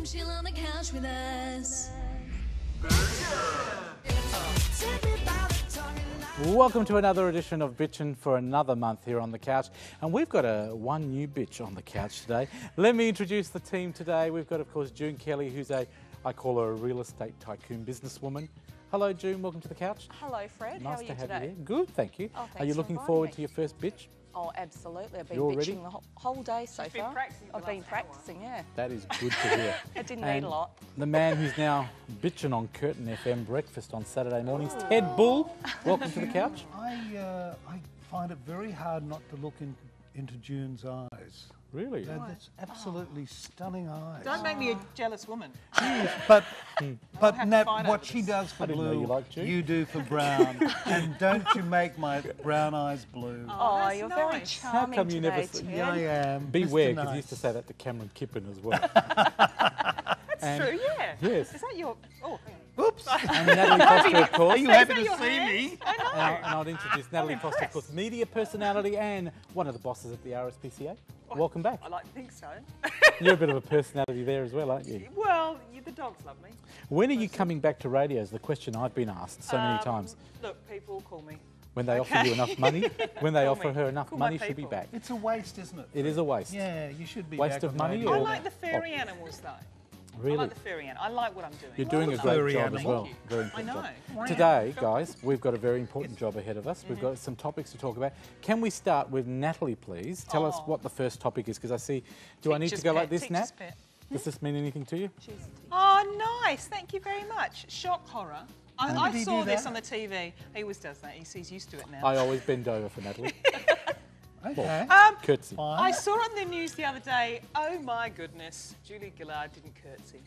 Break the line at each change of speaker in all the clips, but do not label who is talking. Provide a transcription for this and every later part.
chill on the couch with us.
Welcome to another edition of Bitchin' for another month here on the couch. And we've got one new bitch on the couch today. Let me introduce the team today. We've got, of course, June Kelly, who's I call her a real estate tycoon businesswoman. Hello, June. Welcome to the couch.
Hello, Fred.
Nice
How are you
to have
today?
you here. Good, thank you.
Oh, thanks
are you
for
looking
inviting
forward
me.
to your first bitch?
Oh, absolutely. I've been
You all
bitching
ready?
the whole day so
She's been
far.
practicing for
I've
the
been
last hour.
practicing, yeah.
That is good to hear.
I didn't
And
need a lot.
the man who's now bitching on Curtin FM breakfast on Saturday mornings, Ted Bull. Welcome to the couch.
I find it very hard not to look into June's eyes.
Really?
That's absolutely stunning eyes.
Don't make me a jealous woman.
But
have to
Nat,
fight
what
over
she
this.
does for
I didn't know
blue,
you liked June.
you do for brown. And don't you make my brown eyes blue.
Oh,
that's
you're very
nice.
How
charming
come you
today,
never
Ted.
Yeah, I am.
Beware,
Mr.
because
Nice.
you used to say that to Cameron Kippen as well.
That's
And-
true, yeah.
Yes.
Is that your... Oh, hang on.
Oops.
And Natalie Foster, of course.
Are you happy
that
to
your
see
hand?
me?
And I'll introduce Natalie Foster, of course, media personality and one of the bosses at the RSPCA. Welcome back.
I like to think so.
You're a bit of a personality there as well, aren't you?
Well, the dogs love me.
When are you coming back to radio is the question I've been asked so many times.
Look, people call me.
When they offer you enough money, when they
Call
offer
me.
her enough
Call my
money, she'll be
people.
back.
It's a waste, isn't it?
It is a waste.
Yeah, you should be
Waste
back
of
on
money
radio.
or-
I like the furry animals, though. I
Really?
like the furry animals. I like what I'm doing.
You're doing a great
Furry
job as
animal.
well.
Thank you.
Very important
I
job.
know.
Today, guys, we've got a very important job ahead of us. We've got some topics to talk about. Can we start with Natalie, please? Tell us what the first topic is, because I see... Do I need to
Teacher's
go like
pet,
this,
teacher's
Nat?
pet.
Does this mean anything to you?
She's a teacher.
Oh, nice. Thank you very much. Shock horror. I
did he
saw
do
this
that?
on the TV. He always does that. He's used to it now.
I always bend over for Natalie.
Okay.
Curtsy.
Fine.
I saw on the news the other day, oh my goodness, Julia Gillard didn't curtsy.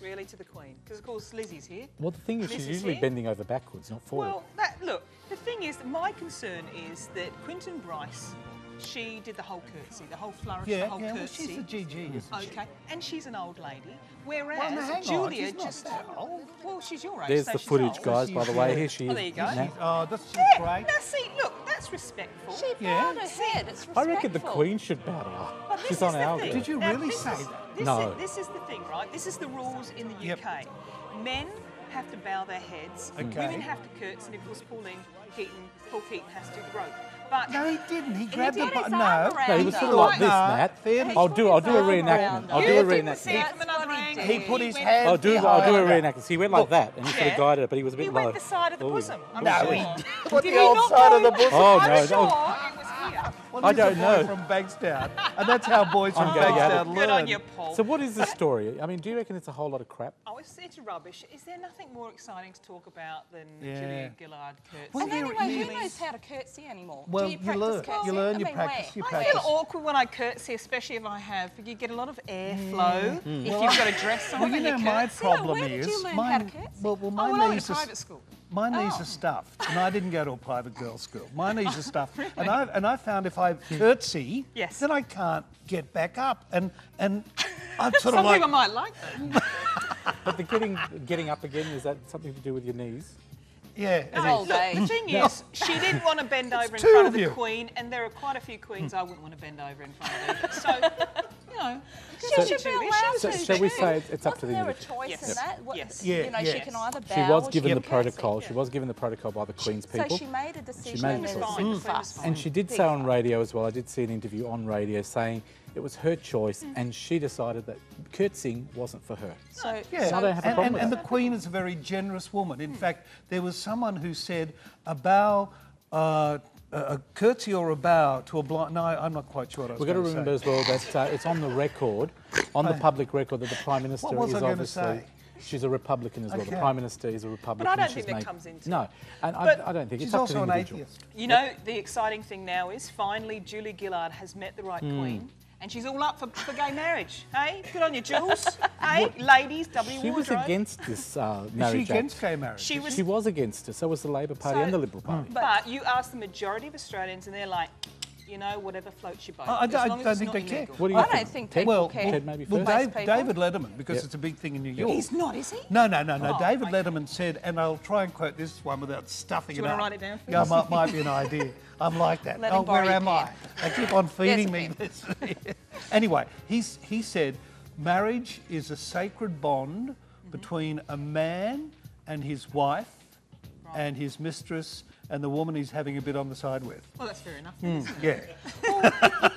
Really, to the Queen? Because, of course, Lizzie's here.
Well, the thing is, she's
Mrs.
usually
here?
bending over backwards, not forward.
Well, look, the thing is, my concern is that Quentin Bryce, she did the whole curtsy, the whole flourish, the
Yeah,
whole
well,
curtsy.
she's a GG, isn't she?
Okay, and she's an old lady, whereas
Well, no, hang on,
Julia
she's not
just...
that old.
Well, she's your age,
There's
so
the
she's
footage,
old.
guys, by the way. Here she is.
Oh, there you go.
Nat.
Oh, that's
Yeah,
great.
now see, look, that's respectful.
She
Yeah.
bowed her head. It's respectful.
I reckon the Queen should bow to her.
But this
She's
is
on
the
our
thing.
level.
Did you
Now,
really
this
say
is-
that?
No.
This is the thing, right? This is the rules in the
Yep.
UK. Men have to bow their heads.
Okay.
Women have to curtsy. And of course, Paul Keaton has to do the rope. But
No, he didn't. He grabbed the
did his
button.
arm
No.
around
No, he was
her.
sort of like this,
No,
Nat.
fair-
I'll do a
put his arm
reenactment.
around
I'll
her.
do a
you didn't see
reenactment.
it from another angle.
He put his
went-
hand
I'll do a
behind her.
reenactment. So he went like that, and he sort of
Yeah.
guided it, but he was a bit
He
low.
went the side of the
Oh.
bosom. I'm
No,
sure.
he put
Did
the
he
old
not
side
go-
of the bosom.
Oh,
I'm
no,
sure
no.
it was here.
Well,
I
he's a
don't
boy
know.
from Bankstown, and that's how boys from
I'm going at it.
Bankstown
Good on
learn.
you, Paul.
So what is the story? I mean, do you reckon it's a whole lot of crap?
Oh, it's rubbish. Is there nothing more exciting to talk about than
Yeah.
Julia Gillard curtsy?
Well,
And
there
anyway, who
really-
knows how to curtsy anymore?
Well,
Do you
you
practice
learn.
curtsy?
You learn,
I
you
mean,
practice,
where?
you
I
practice.
feel awkward when I curtsy, especially if I have. You get a lot of airflow if you've got a dress on
Well, you
and
know,
you
my
curtsy.
problem
where did
is
you learn
my
how to curtsy?
well,
Oh,
my
well, I went
knees
to
are
private school.
my knees are stuffed, and I didn't go to a private girls' school. My knees are stuffed, and I found if I curtsy,
Yes.
then I can't get back up, and I'm sort
Some
of like
people might like that.
But the getting up again, is that something to do with your knees?
yeah. it
Oh,
is.
Look,
Dave.
the thing is, she didn't want to bend over in
two
front
of
of the
you.
Queen, and there are quite a few queens I wouldn't want to bend over in front of either. So, you know,
She should be allowed
So
to.
shall we
too.
say it's up to the
Wasn't there a
individual?
choice
Yes.
in that? What,
Yes.
You know,
Yeah,
she
yes.
can either bow
She was
or
given
she
the
can curtsy.
protocol. She was given the protocol by the Queen's people.
So she made a decision
made
and
a
there
choice.
was
Fine.
some fuss.
And she did say on radio as well, I did see an interview on radio saying it was her choice and she decided that curtsying wasn't for her.
So,
Yeah,
I don't have a problem with
and the
that.
Queen is a very generous woman. In fact, there was someone who said a bow, a curtsy or a bow to a blind. No, I'm not quite sure what I was
We've got to
going
remember as well that it's on the record, on the public record, that the Prime Minister
What was
is
I gonna
obviously...
say?
She's a Republican as well. The
Okay.
Prime Minister is a Republican.
But I don't
She's
think that comes into
No, and
But
I don't think
She's
it's up to
also
the
an
individual.
atheist.
You know, the exciting thing now is finally Julia Gillard has met the right
Hmm.
Queen. And she's all up for gay marriage. Hey, good on you, Jules. Hey, ladies, W
She was
Wardrobe.
against this
Is she
marriage
against
act.
gay marriage?
She was,
She was against it. So was the Labor Party
So-
and the Liberal Party.
but you ask the majority of Australians, and they're like, you know, whatever floats your boat.
I
as long as
don't
it's
think
not
they care.
illegal.
What do you
I
think?
don't think
Ted?
people
Well,
care.
Ted, maybe
well,
first.
Most people.
David Letterman, because
Yep.
it's a big thing in New York.
He's not, is he?
No.
Oh,
David
okay.
Letterman said, and I'll try and quote this one without stuffing
Do you
it
wanna
up.
write it down for
Yeah,
us?
might be an idea. I'm like that.
Let him
Oh,
borrow
where
your
am I?
pen.
They keep on feeding
There's
me
a
this. Anyway, he said, marriage is a sacred bond between a man and his wife and his mistress and the woman he's having a bit on the side with.
Well, that's fair enough. Isn't it?
Yeah.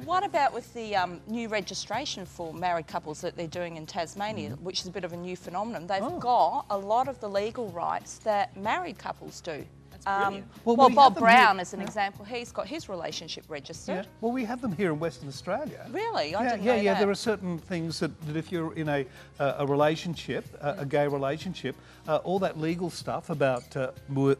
What about with the new registration for married couples that they're doing in Tasmania, which is a bit of a new phenomenon? They've got a lot of the legal rights that married couples do.
brilliant.
Well,
Well,
we
Bob
have them
Brown,
here.
as an example, he's got his relationship registered.
Yeah. Well, we have them here in Western Australia.
Really? I didn't
yeah,
know
yeah.
that.
There are certain things that if you're in a relationship, a gay relationship, all that legal stuff about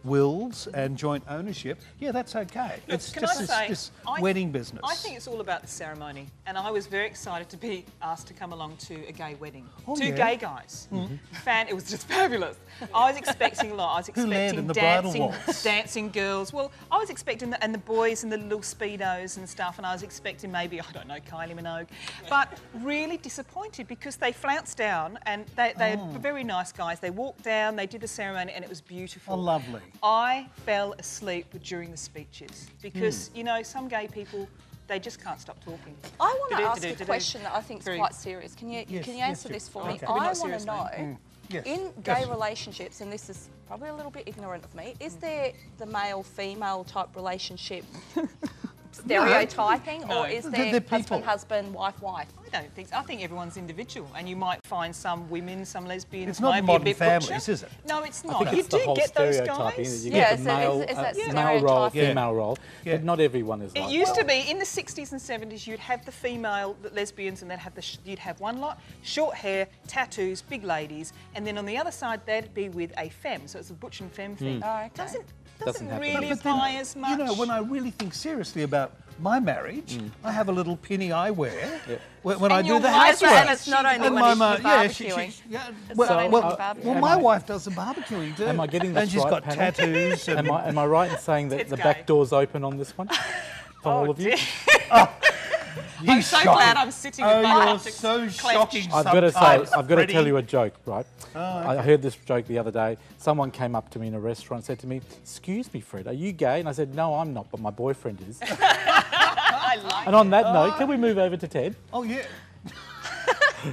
wills and joint ownership, yeah, that's okay.
Look,
It's
can
just
I say,
this
I-
wedding business.
I think it's all about the ceremony, and I was very excited to be asked to come along to a gay wedding.
Oh,
Two
yeah.
gay guys. It was just fabulous. I was expecting a lot. I was
Who led
expecting
in the bridal
dancing,
waltz?
dancing girls. Well, I was expecting and the boys in the little speedos and stuff, and I was expecting maybe, I don't know, Kylie Minogue, but really disappointed because they flounced down, and they're very nice guys. They walked down, they did the ceremony, and it was beautiful.
Oh, lovely.
I fell asleep during the speeches because, you know, some gay people, they just can't stop talking.
I want to ask
Do-do-do-do-do.
a question that I think is
Very-
quite serious. Can you
Yes,
can you
yes,
answer
yes.
this for
Okay.
me?
Maybe
I
not
want to
seriously.
know,
Yes,
in gay
yes.
relationships, and this is probably a little bit ignorant of me, is there the male-female type relationship stereotyping,
No.
or is
They're
there
people.
husband, wife?
I don't think so. I think everyone's individual, and you might find some women, some lesbians.
It's not
might be a
modern
bit
families,
butcher.
is it?
No, it's
I
not.
think
You
it's the
do
whole
get those
stereotyping.
guys.
You
Yeah,
get the
is
male,
that
male role,
stereotyping?
female role,
Yeah.
but not everyone is
It
like
used
that.
to be in the 60s and 70s. You'd have the female lesbians, and then have you'd have one lot, short hair, tattoos, big ladies, and then on the other side they'd be with a femme. So it's a butch and femme thing.
Oh, okay.
Doesn't
Doesn't happen.
really
But then,
apply as much.
You know, when I really think seriously about my marriage, I have a little pinny I wear when I
And
do
your
the
wife
housework.
And it's not only
And
when
my
it's
ma-
the
yeah,
barbecuing.
yeah,
It's
well,
not only
well,
the barbecuing.
well,
Am
my
I-
wife does the barbecuing too.
Am I getting
And
this
she's
right,
got
panel?
tattoos. And
Am I right in saying that
It's
the
gay.
back door's open on this one? For all of you?
I'm so glad I'm sitting with my
you're
heart
so
clenched.
shocking.
I've got to say,
sometimes,
I've got to
Freddie.
tell you a joke, right?
Oh,
I heard this joke the other day. Someone came up to me in a restaurant and said to me, "Excuse me, Fred, are you gay?" And I said, "No, I'm not, but my boyfriend is."
I like
And on that note, can we move over to Ted?
Oh, yeah.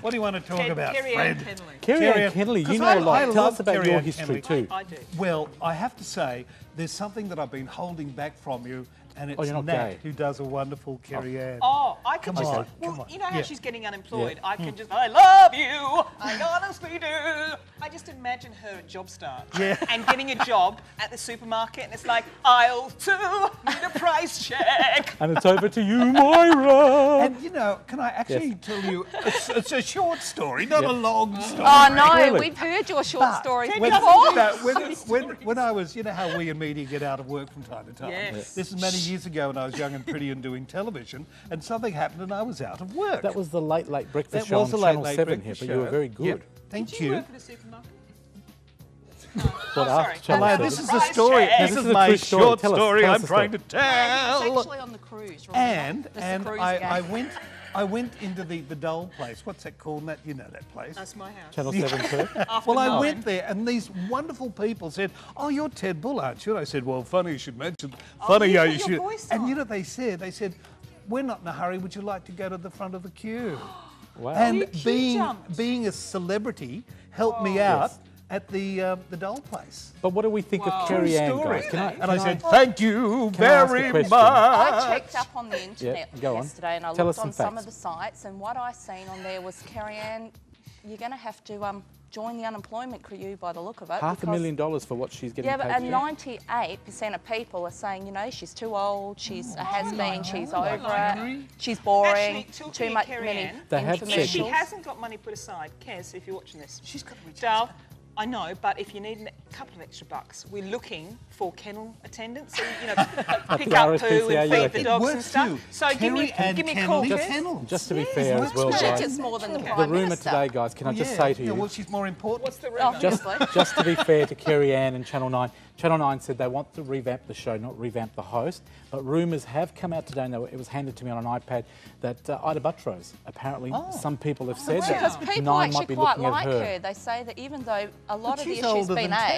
What do you want to talk
Ted,
about,
Kerry
Fred?
Ann Kenley.
Kerry
Kerry
Ann
Ann-
Kenley, you
'cause
know
I
a lot. Tell
love
us about
Kerry
your
Ann
history
Kenley.
too.
I do.
Well, I have to say, there's something that I've been holding back from you, and it's
you're not
Nat,
gay.
who does a wonderful Kerry Ann.
Oh, I can
Come
just.
on,
well,
come on.
you know how
Yeah.
she's getting unemployed?
Yeah.
I can just. I love you. I honestly do. I just imagine her at Job Start.
Yeah.
And getting a job at the supermarket, and it's like aisle 2, need a price check.
And it's over to you, Moira.
And you know, can I actually tell you? It's a short story, not a long story.
Oh no,
Really?
we've heard your short
But
stories
when,
before.
no, when I was, you know how we in media get out of work from time to time.
Yes.
This is many years ago when I was young and pretty and doing television, and something happened and I was out of work.
That was the Late Late Breakfast
That
Show
was
on
the
Channel
Late
7 here,
Breakfast
but you were
Show.
very good.
Yep. Thank
Did you
you.
work at a supermarket?
But
sorry.
after Channel
Hello,
7.
this is the
Price
story.
check.
This
This
is
is a
my
true story.
short
Tell us-
story
tell us
I'm
the
trying to
He was
tell.
actually on the cruise, remember?
And
Cruise
I
game.
went into the Dole place. What's that called, Matt? You know that place.
That's my house.
Channel 7 too.
After
Well, I
9.
went there, and these wonderful people said, "Oh, you're Ted Bull, aren't you?" And I said, "Well, funny you should mention. Funny
you
how
put
you
your
should."
voice
And
on.
you know what they said? They said, "We're not in a hurry. Would you like to go to the front of the queue?"
Wow.
And
You jumped.
being a celebrity helped me out at the Dole place.
But what do we think
Wow.
of Kerry
True
Ann,
story.
guys? Can I,
And
can
I said, "Thank you
Can I ask a
very
question?
much."
I checked up on the internet
go on.
yesterday and I
Tell us
looked on
some
some
facts.
of the sites, and what I seen on there was, Kerry Ann, you're going to have to join the unemployment queue by the look of it.
$500,000 for what she's getting
Yeah, but
paid
and
for.
98% of people are saying, you know, she's too old, she's a has-been, she's over
Henry.
it, she's boring,
Actually, talking
too
of
much
Kerry
many
Ann,
They have said-
If she
infomercials.
hasn't got money put aside, Kez, if you're watching this,
She's got to reach
Dale, I know, but if you need a couple of extra bucks, we're looking for kennel attendants, so, you know, pick
the
up
RSPCA,
poo
you
and feed
reckon?
the
It
dogs and
works
stuff.
too.
So give
Kerry
me a
Ann
call,
Kennelly
Kez.
Kennels.
Just to be
Yes,
fair
works
as well,
well.
She
guys.
gets more than the
The
Prime
rumour
Minister.
today, guys, can I just say to
Yeah,
you,
well, she's more important.
What's the
Oh,
rumour?
obviously.
just to be fair to Kerry Ann and Channel 9, Channel 9 said they want to revamp the show, not revamp the host. But rumours have come out today, and it was handed to me on an iPad, that Ida Buttrose, apparently some people have said
Because
that
people
Nine
actually
might be
quite
looking
like
at her.
her. They say that even though a lot of the
she's
issues
older
been
than Ted.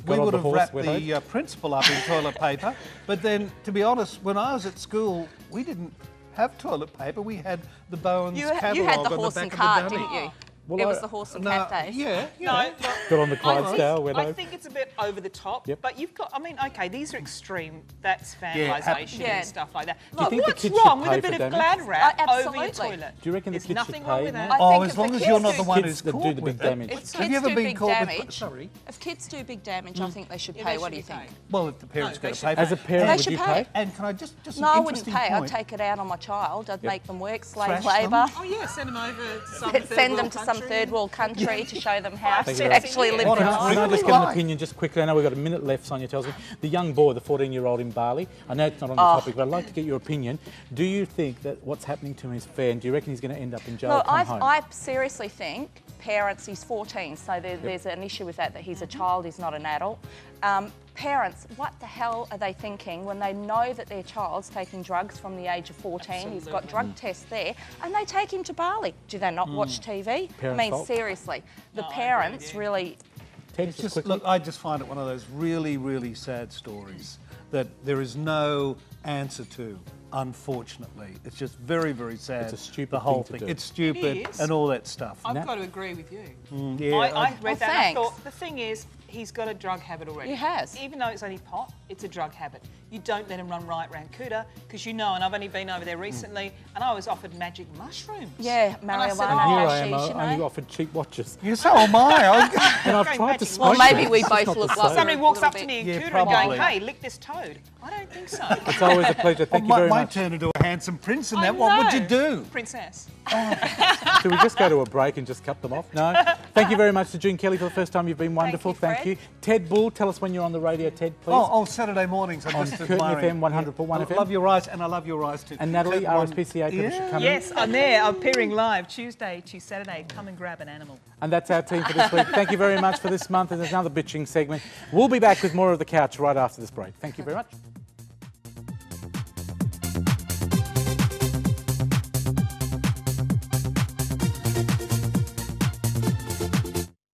got
we
on
would
the
have
horse
wrapped
with
the principal up in toilet paper. But then, to be honest, when I was at school, we didn't have toilet paper. We had the Bowens
You
catalogue
had the
on
horse
the
and
back
cart,
of the dummy.
didn't you?
Well,
it
I-
was the horse and
No,
cat days.
yeah.
No,
Got on the Clydesdale, went
I
over.
think it's a bit over the top,
Yep.
but you've got, I mean, okay, these are extreme, that's
Yeah,
vandalisation
Yeah.
and stuff like that.
Do you think the
What's
kids should
wrong with
pay
a bit
for
of
damage?
Glad wrap over your
Absolutely.
toilet?
Do you reckon the
There's
kids
nothing
should
wrong
pay
with
now?
that.
I think
Oh, as
if
long
the
as
kids
you're not
do-
the one
Kids
who's
that do
caught
the
with
big
it.
damage.
If
Have
kids
you ever
do
been
big
caught with?
damage,
Sorry.
if kids do big damage,
Mm.
I think they should
Yeah,
pay.
they
What do
should
you
be
think?
paid.
Well, if the parents
they
got to
should
pay.
pay.
As a parent,
They
would
should
you
pay.
pay?
And can I just an
No, I wouldn't
interesting
pay.
point.
I'd take it out on my child. I'd make them work, slave
Thrash them?
labour.
Oh yeah, send them over to some
Send them to some third world country to show them how
Thank
to
you.
actually live
What
their
a-
life.
Can I just
Really
get an
like.
opinion just quickly? I know we've got a minute left, Sonia tells me. The young boy, the 14-year-old in Bali, I know it's not on the topic, but I'd like to get your opinion. Do you think that what's happening to him is fair, and do you reckon he's going to end up in jail
No,
or come home?
I seriously think parents, he's 14, so there's an issue with that he's a child, he's not an adult. Parents, what the hell are they thinking when they know that their child's taking drugs from the age of 14? He's got drug tests there, and they take him to Bali. Do they not watch TV?
Parents'
I mean,
fault.
seriously, the
No, I agree
parents
with you.
really.
Ted,
It's
just
just,
quickly.
look, I just find it one of those really, really sad stories that there is no answer to, unfortunately. It's just very, very sad.
It's a stupid
the whole
thing to do.
It's stupid
It is.
and all that stuff.
I've
Nat?
got to agree with you.
Yeah,
I read
Well,
that and I
thanks.
thought, the thing is, he's got a drug habit already.
He has.
Even though it's only pot, it's a drug habit. You don't let him run right round Kuta, because you know, and I've only been over there recently, and I was offered magic mushrooms.
Yeah,
And I said,
marijuana,
and here
"Oh,
I am,
hashish, you
only
know.
offered cheap watches.
Yeah, so am I.
And I've
Going
tried to
magic
smoke
Well, maybe
them.
we
It's
both
not the
look
same.
like
Somebody walks
little
up to
bit.
me in
Yeah,
Kuta and
probably.
going, hey, lick this toad. I don't think so.
It's always a pleasure. Thank you
might,
very
might
much.
turn into a handsome prince in
I
that. What would you
know.
do?
Princess.
Should we just go to a break and just cut them off? No? Thank you very much to June Kelly for the first time. You've been wonderful.
you, Fred.
you. Ted Bull, tell us when you're on the radio, Ted, please.
Oh, Saturday mornings. I'm
On
just
Curtin
admiring.
FM 100.1
I
FM.
love your eyes, and I love your eyes too.
And Natalie,
Curtin one-
RSPCA people should come in.
Yes, I'm there. I'm appearing live Tuesday to Saturday. Come and grab an animal.
And that's our team for this week. Thank you very much for this month. And there's another bitching segment. We'll be back with more of The Couch right after this break. Thank you very much.